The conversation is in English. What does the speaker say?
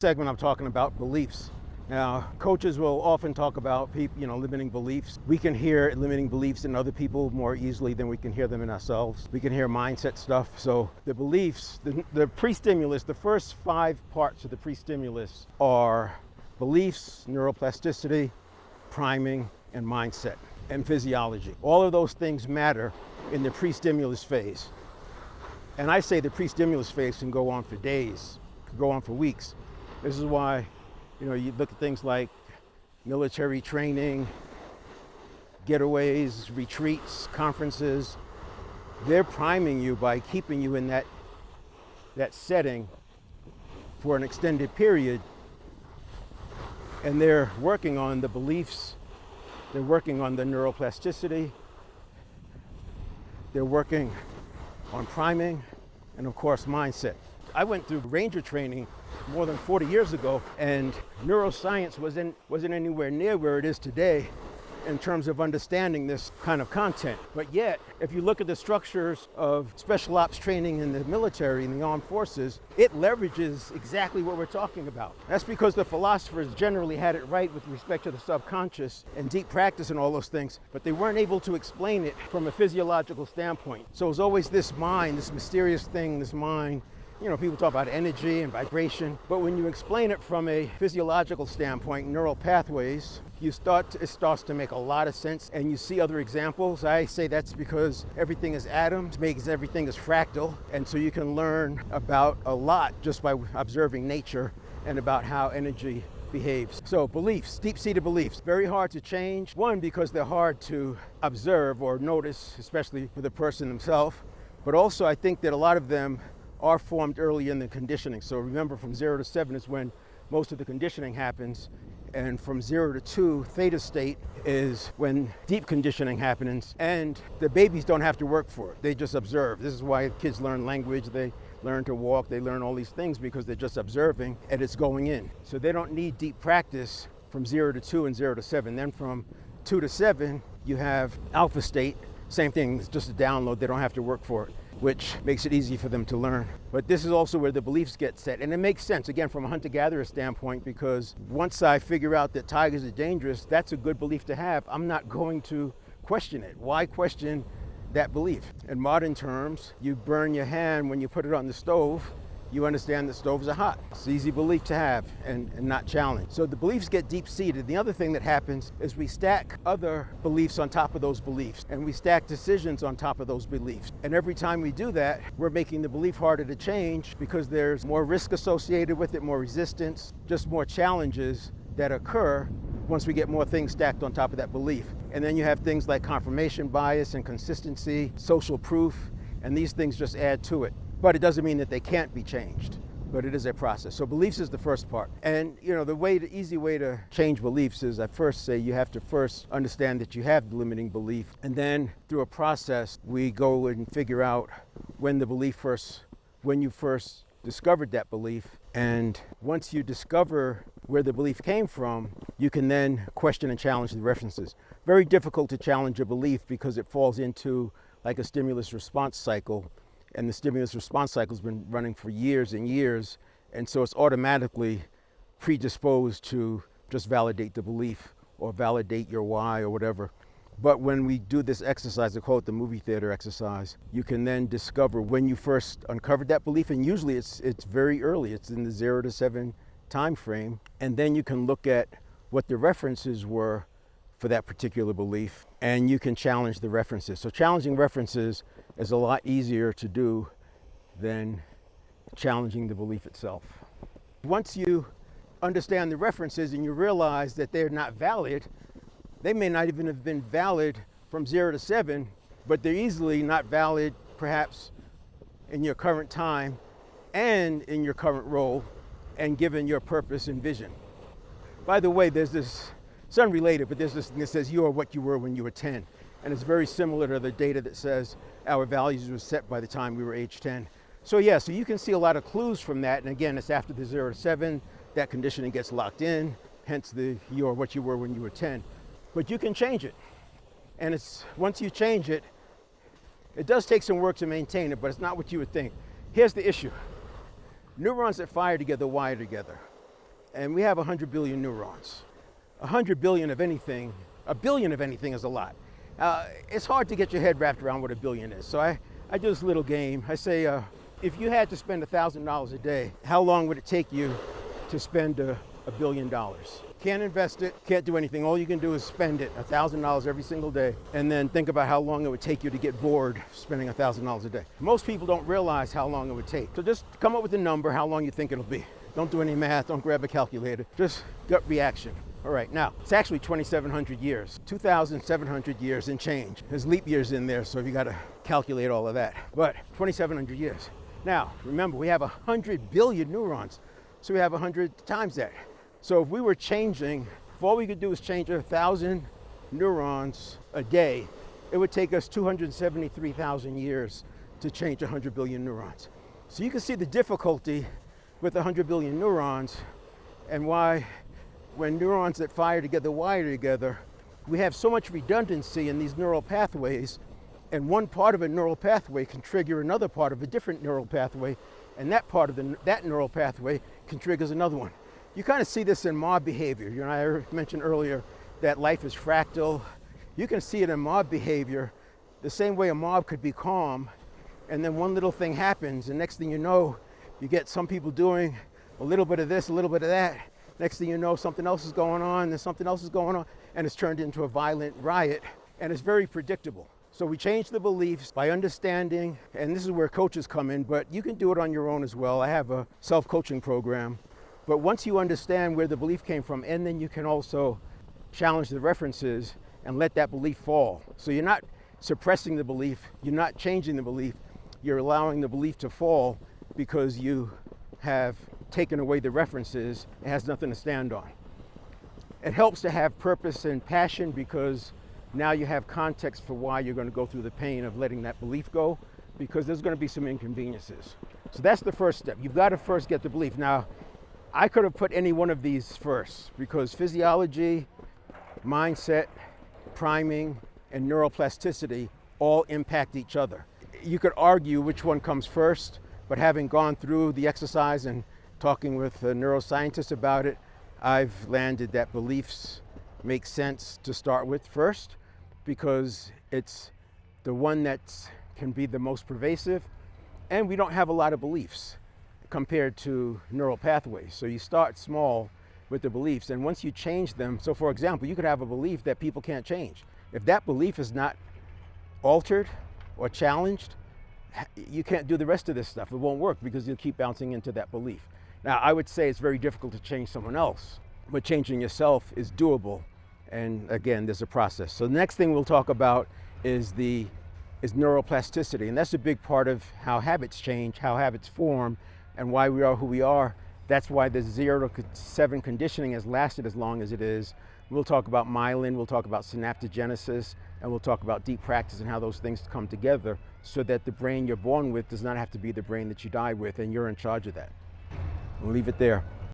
Segment I'm talking about beliefs. Now, coaches will often talk about limiting beliefs. We can hear limiting beliefs in other people more easily than we can hear them in ourselves. We can hear mindset stuff. So the beliefs, the pre-stimulus, the first 5 parts of the pre-stimulus are beliefs, neuroplasticity, priming, and mindset, and physiology. All of those things matter in the pre-stimulus phase. And I say the pre-stimulus phase can go on for days, can go on for weeks. This is why, you look at things like military training, getaways, retreats, conferences. They're priming you by keeping you in that setting for an extended period. And they're working on the beliefs, they're working on the neuroplasticity, they're working on priming, and of course, mindset. I went through ranger training more than 40 years ago, and neuroscience wasn't anywhere near where it is today in terms of understanding this kind of content. But yet, if you look at the structures of special ops training in the military and the armed forces, it leverages exactly what we're talking about. That's because the philosophers generally had it right with respect to the subconscious and deep practice and all those things, but they weren't able to explain it from a physiological standpoint. So it was always this mind, this mysterious thing, this mind. People talk about energy and vibration, but when you explain it from a physiological standpoint, neural pathways, it starts to make a lot of sense, and you see other examples. I say that's because everything is atoms, makes everything is fractal, and so you can learn about a lot just by observing nature and about how energy behaves. So beliefs, deep-seated beliefs, very hard to change. One, because they're hard to observe or notice, especially for the person themselves, but also I think that a lot of them are formed early in the conditioning. So remember, from 0 to 7 is when most of the conditioning happens, and from 0 to 2, theta state, is when deep conditioning happens, and the babies don't have to work for it. They just observe. This is why kids learn language, they learn to walk, they learn all these things because they're just observing and it's going in. So they don't need deep practice from 0 to 2 and 0 to 7. Then from 2 to 7, you have alpha state. Same thing, it's just a download, they don't have to work for it, which makes it easy for them to learn. But this is also where the beliefs get set. And it makes sense, again, from a hunter-gatherer standpoint, because once I figure out that tigers are dangerous, that's a good belief to have. I'm not going to question it. Why question that belief? In modern terms, you burn your hand when you put it on the stove. You understand that stoves are hot. It's an easy belief to have and not challenge. So the beliefs get deep-seated. The other thing that happens is we stack other beliefs on top of those beliefs, and we stack decisions on top of those beliefs. And every time we do that, we're making the belief harder to change because there's more risk associated with it, more resistance, just more challenges that occur once we get more things stacked on top of that belief. And then you have things like confirmation bias and consistency, social proof, and these things just add to it. But it doesn't mean that they can't be changed, but it is a process. So beliefs is the first part. And the easy way to change beliefs is I first say you have to first understand that you have the limiting belief. And then through a process, we go and figure out when you first discovered that belief. And once you discover where the belief came from, you can then question and challenge the references. Very difficult to challenge a belief because it falls into like a stimulus response cycle. And the stimulus response cycle has been running for years and years. And so it's automatically predisposed to just validate the belief or validate your why or whatever. But when we do this exercise, I call it the movie theater exercise, you can then discover when you first uncovered that belief. And usually it's very early. It's in the 0 to 7 time frame. And then you can look at what the references were for that particular belief, and you can challenge the references. So challenging references is a lot easier to do than challenging the belief itself. Once you understand the references and you realize that they're not valid, they may not even have been valid from 0 to 7, but they're easily not valid perhaps in your current time and in your current role and given your purpose and vision. By the way, there's this, it's unrelated, but there's this thing that says you are what you were when you were 10. And it's very similar to the data that says our values were set by the time we were age 10. So you can see a lot of clues from that. And again, it's after the 0 to 7, that conditioning gets locked in, hence the you are what you were when you were 10. But you can change it. And once you change it, it does take some work to maintain it, but it's not what you would think. Here's the issue. Neurons that fire together wire together. and we have 100 billion neurons. 100 billion of anything, a billion of anything is a lot. It's hard to get your head wrapped around what a billion is. So I do this little game. I say, if you had to spend $1,000 a day, how long would it take you to spend $1 billion? Can't invest it, can't do anything. All you can do is spend it, $1,000 every single day, and then think about how long it would take you to get bored spending $1,000 a day. Most people don't realize how long it would take. So just come up with a number, how long you think it'll be. Don't do any math, don't grab a calculator, just gut reaction. All right, now, it's actually 2,700 years, 2,700 years and change. There's leap years in there, so you gotta calculate all of that, but 2,700 years. Now, remember, we have 100 billion neurons, so we have 100 times that. So if we were changing, if all we could do is change 1,000 neurons a day, it would take us 273,000 years to change 100 billion neurons. So you can see the difficulty with 100 billion neurons and why when neurons that fire together wire together, we have so much redundancy in these neural pathways, and one part of a neural pathway can trigger another part of a different neural pathway, and that part of that neural pathway can trigger another one. You kind of see this in mob behavior. You and I mentioned earlier that life is fractal. You can see it in mob behavior the same way a mob could be calm, and then one little thing happens, and next thing you know, you get some people doing a little bit of this, a little bit of that. Next thing you know, something else is going on, and something else is going on, and it's turned into a violent riot, and it's very predictable. So we change the beliefs by understanding, and this is where coaches come in, but you can do it on your own as well. I have a self-coaching program. But once you understand where the belief came from, and then you can also challenge the references and let that belief fall. So you're not suppressing the belief, you're not changing the belief, you're allowing the belief to fall because you have taken away the references. It has nothing to stand on. It helps to have purpose and passion because now you have context for why you're going to go through the pain of letting that belief go, because there's going to be some inconveniences. So that's the first step. You've got to first get the belief. Now, I could have put any one of these first because physiology, mindset, priming, and neuroplasticity all impact each other. You could argue which one comes first, but having gone through the exercise and talking with neuroscientists about it, I've landed that beliefs make sense to start with first because it's the one that can be the most pervasive, and we don't have a lot of beliefs compared to neural pathways. So you start small with the beliefs, and once you change them, so for example, you could have a belief that people can't change. If that belief is not altered or challenged, you can't do the rest of this stuff. It won't work because you'll keep bouncing into that belief. Now, I would say it's very difficult to change someone else, but changing yourself is doable. And again, there's a process. So the next thing we'll talk about is neuroplasticity, and that's a big part of how habits change, how habits form, and why we are who we are. That's why the 0 to 7 conditioning has lasted as long as it is. We'll talk about myelin, we'll talk about synaptogenesis, and we'll talk about deep practice and how those things come together so that the brain you're born with does not have to be the brain that you die with, and you're in charge of that. We'll leave it there.